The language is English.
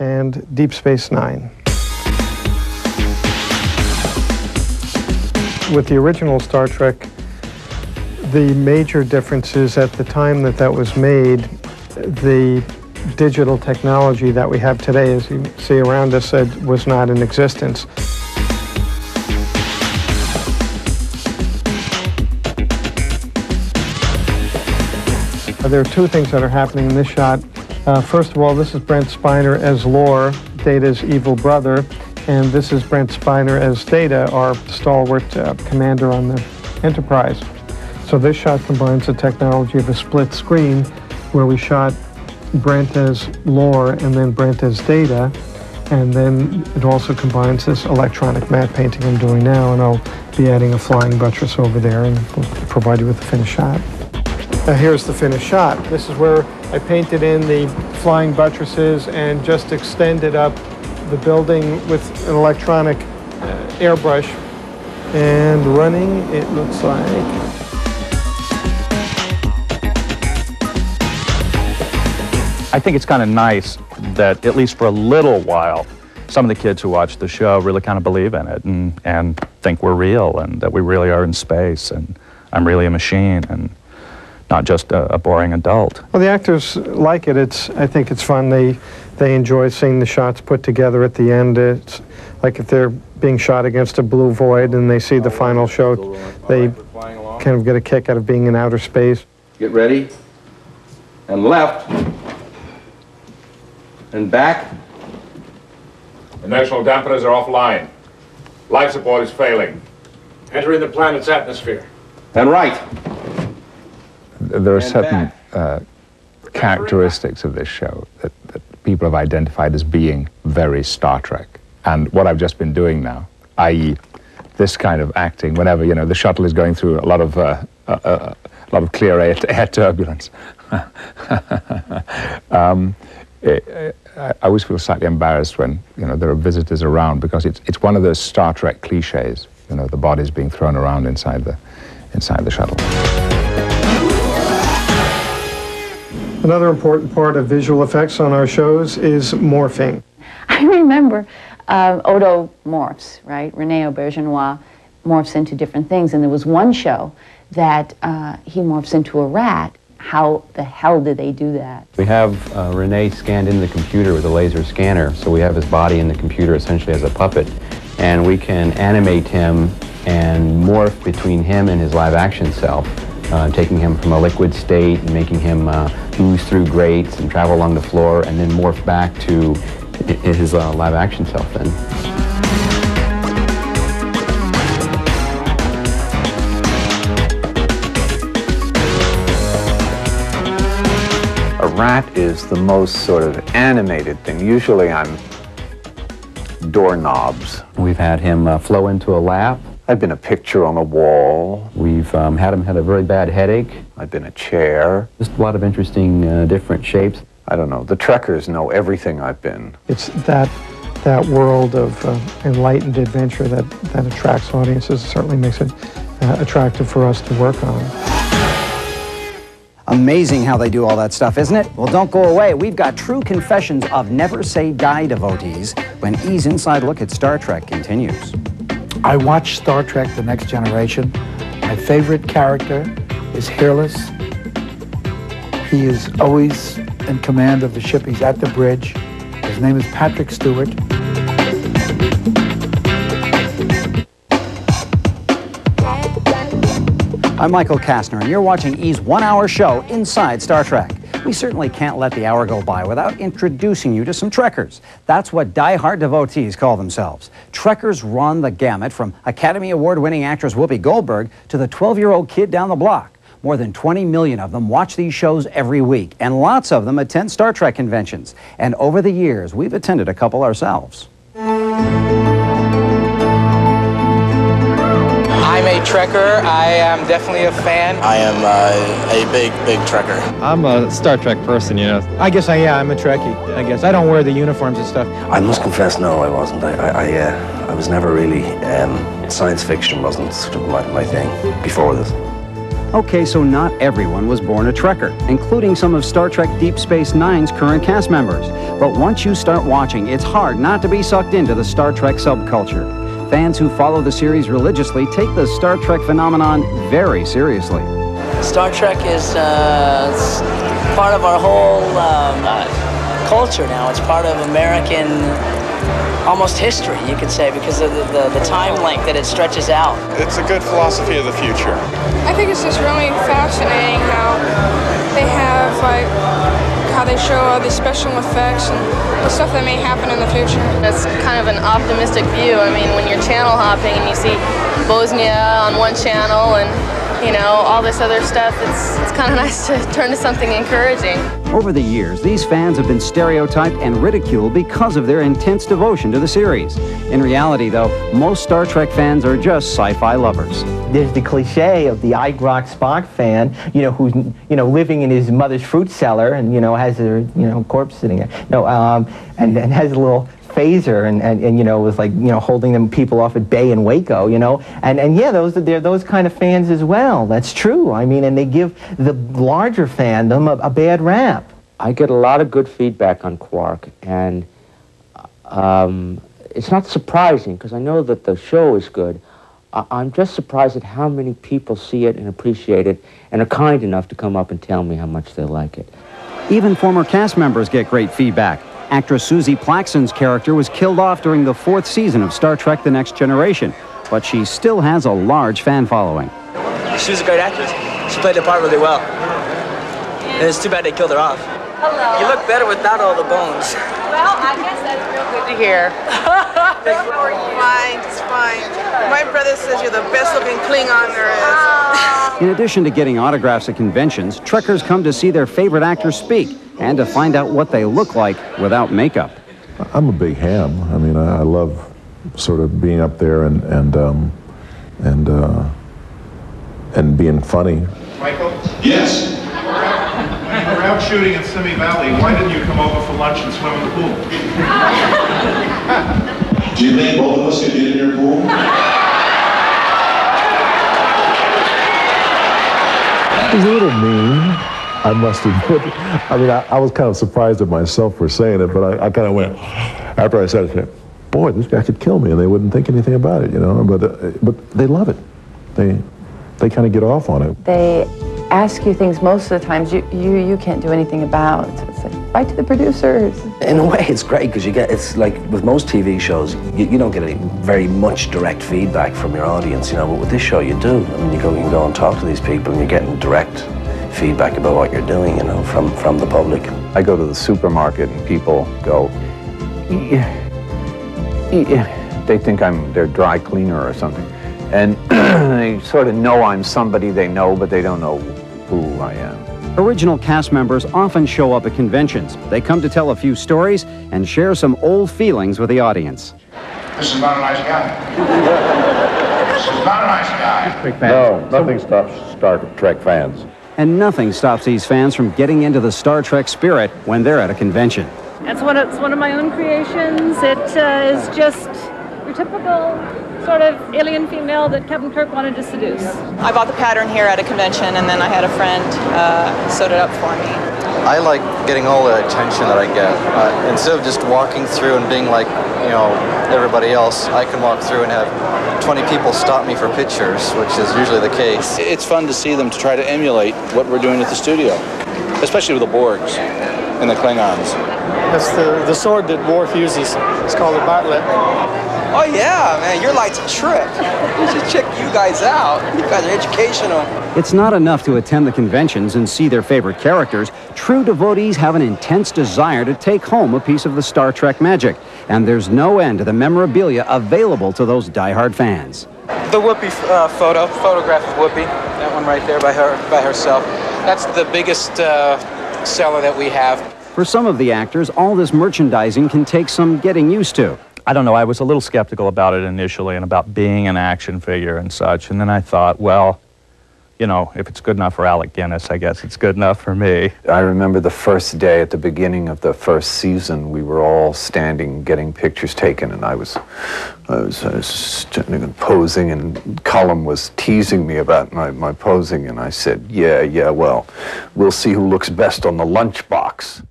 and Deep Space Nine. With the original Star Trek, the major difference is at the time that that was made, the digital technology that we have today, as you see around us, was not in existence. There are two things that are happening in this shot. First of all, this is Brent Spiner as Lore, Data's evil brother, and this is Brent Spiner as Data, our stalwart commander on the Enterprise. So this shot combines the technology of a split screen where we shot Brent as Lore and then Brent as Data, and then it also combines this electronic matte painting I'm doing now, and I'll be adding a flying buttress over there and we'll provide you with the finished shot. Now here's the finished shot. This is where I painted in the flying buttresses and just extended up the building with an electronic airbrush. And running, it looks like. I think it's kind of nice that, at least for a little while, some of the kids who watch the show really kind of believe in it and think we're real and that we really are in space and I'm really a machine and not just a boring adult. Well, the actors like it. I think it's fun. They enjoy seeing the shots put together at the end. It's like if they're being shot against a blue void and they see the final shot, they kind of get a kick out of being in outer space. Get ready. And left. And back. The national dampeners are offline. Life support is failing. Entering the planet's atmosphere. And right. There are certain characteristics of this show that people have identified as being very Star Trek. And what I've just been doing now, i.e. this kind of acting, whenever, you know, the shuttle is going through a lot of clear air turbulence. I always feel slightly embarrassed when, you know, there are visitors around, because it's one of those Star Trek cliches, you know, the bodies being thrown around inside the shuttle. Another important part of visual effects on our shows is morphing. I remember Odo morphs, right? Rene Aubergenois morphs into different things, and there was one show that he morphs into a rat. How the hell did they do that? We have Rene scanned in the computer with a laser scanner, so we have his body in the computer essentially as a puppet, and we can animate him and morph between him and his live action self, taking him from a liquid state and making him ooze through grates and travel along the floor, and then morph back to his live action self then. A rat is the most sort of animated thing, usually on doorknobs. We've had him flow into a lap. I've been a picture on a wall. We've had him had a very bad headache. I've been a chair. Just a lot of interesting different shapes. I don't know, the Trekkers know everything I've been. It's that world of enlightened adventure that attracts audiences. It certainly makes it attractive for us to work on. Amazing how they do all that stuff, isn't it? Well, don't go away. We've got true confessions of Never Say Die devotees when E's Inside Look at Star Trek continues. I watch Star Trek: The Next Generation. My favorite character is Hairless. He is always in command of the ship. He's at the bridge. His name is Patrick Stewart. I'm Michael Castner, and you're watching E's one-hour show, Inside Star Trek. We certainly can't let the hour go by without introducing you to some Trekkers. That's what die-hard devotees call themselves. Trekkers run the gamut from Academy Award-winning actress Whoopi Goldberg to the 12-year-old kid down the block. More than 20 million of them watch these shows every week, and lots of them attend Star Trek conventions. And over the years, we've attended a couple ourselves. I'm a Trekker. I am definitely a fan. I am a big Trekker. I'm a Star Trek person, you know. I guess yeah, I'm a Trekkie. I guess I don't wear the uniforms and stuff. I must confess, no, I wasn't. I was never really. Science fiction wasn't sort of my thing before this. Okay, so not everyone was born a Trekker, including some of Star Trek Deep Space Nine's current cast members. But once you start watching, it's hard not to be sucked into the Star Trek subculture. Fans who follow the series religiously take the Star Trek phenomenon very seriously. Star Trek is it's part of our whole culture now. It's part of American almost history, you could say, because of the time length that it stretches out. It's a good philosophy of the future. I think it's just really fascinating how they have, like, how they show all these special effects and the stuff that may happen in the future. It's kind of an optimistic view. I mean, when you're channel hopping and you see Bosnia on one channel and, you know, all this other stuff, it's kind of nice to turn to something encouraging. Over the years, these fans have been stereotyped and ridiculed because of their intense devotion to the series. In reality, though, most Star Trek fans are just sci-fi lovers. There's the cliche of the Igrok Spock fan, you know, who's, you know, living in his mother's fruit cellar and, you know, has a, you know, corpse sitting there. No, and has a little phaser and you know, was like, you know, holding them people off at bay in Waco, you know, and yeah, they're those kind of fans as well. That's true. I mean, and they give the larger fandom a bad rap. I get a lot of good feedback on Quark, and it's not surprising because I know that the show is good. I'm just surprised at how many people see it and appreciate it and are kind enough to come up and tell me how much they like it. Even former cast members get great feedback. Actress Susie Plaxton's character was killed off during the 4th season of Star Trek The Next Generation, but she still has a large fan following. She was a great actress. She played the part really well. And it's too bad they killed her off. Hello. You look better without all the bones. Well, I guess that's real good to hear. How are you? Fine, just fine. My brother says you're the best looking Klingon there is. In addition to getting autographs at conventions, Trekkers come to see their favorite actors speak and to find out what they look like without makeup. I'm a big ham. I mean, I love sort of being up there and being funny. Michael? Yes? When you were out shooting in Simi Valley, why didn't you come over for lunch and swim in the pool? Do you think both of us could get in your pool? He's a little mean, I must admit. I mean, I was kind of surprised at myself for saying it, but I kind of went, after I said it, boy, this guy could kill me, and they wouldn't think anything about it, you know, but they love it. They kind of get off on it. They ask you things most of the times you can't do anything about. So it's like, write to the producers. In a way, it's great because it's like with most TV shows, you don't get any very much direct feedback from your audience, you know, but with this show you do. I mean, you can go and talk to these people and you're getting direct feedback about what you're doing, you know, from the public. I go to the supermarket and people go, they think I'm their dry cleaner or something. And they sort of know I'm somebody they know, but they don't know who I am. Original cast members often show up at conventions. They come to tell a few stories and share some old feelings with the audience. This is not a nice guy. This is not a nice guy. No, nothing stops Star Trek fans. And nothing stops these fans from getting into the Star Trek spirit when they're at a convention. It's one of my own creations. It is just your typical sort of alien female that Captain Kirk wanted to seduce. I bought the pattern here at a convention, and then I had a friend sewed it up for me. I like getting all the attention that I get. Instead of just walking through and being like, you know, everybody else, I can walk through and have 20 people stop me for pictures, which is usually the case. It's fun to see them to try to emulate what we're doing at the studio, especially with the Borgs and the Klingons. That's the sword that Worf uses. It's called a bat'let. Oh yeah, man, your light's a trip. You should check you guys out. You guys are educational. It's not enough to attend the conventions and see their favorite characters. True devotees have an intense desire to take home a piece of the Star Trek magic. And there's no end to the memorabilia available to those diehard fans. The Whoopi photograph of Whoopi, that one right there by herself. That's the biggest seller that we have. For some of the actors, all this merchandising can take some getting used to. I don't know, I was a little skeptical about it initially and about being an action figure and such, and then I thought, well, you know, if it's good enough for Alec Guinness, I guess it's good enough for me. I remember the first day at the beginning of the first season, we were all standing getting pictures taken, and I was standing and posing, and Colm was teasing me about my posing, and I said, yeah, well, we'll see who looks best on the lunchbox.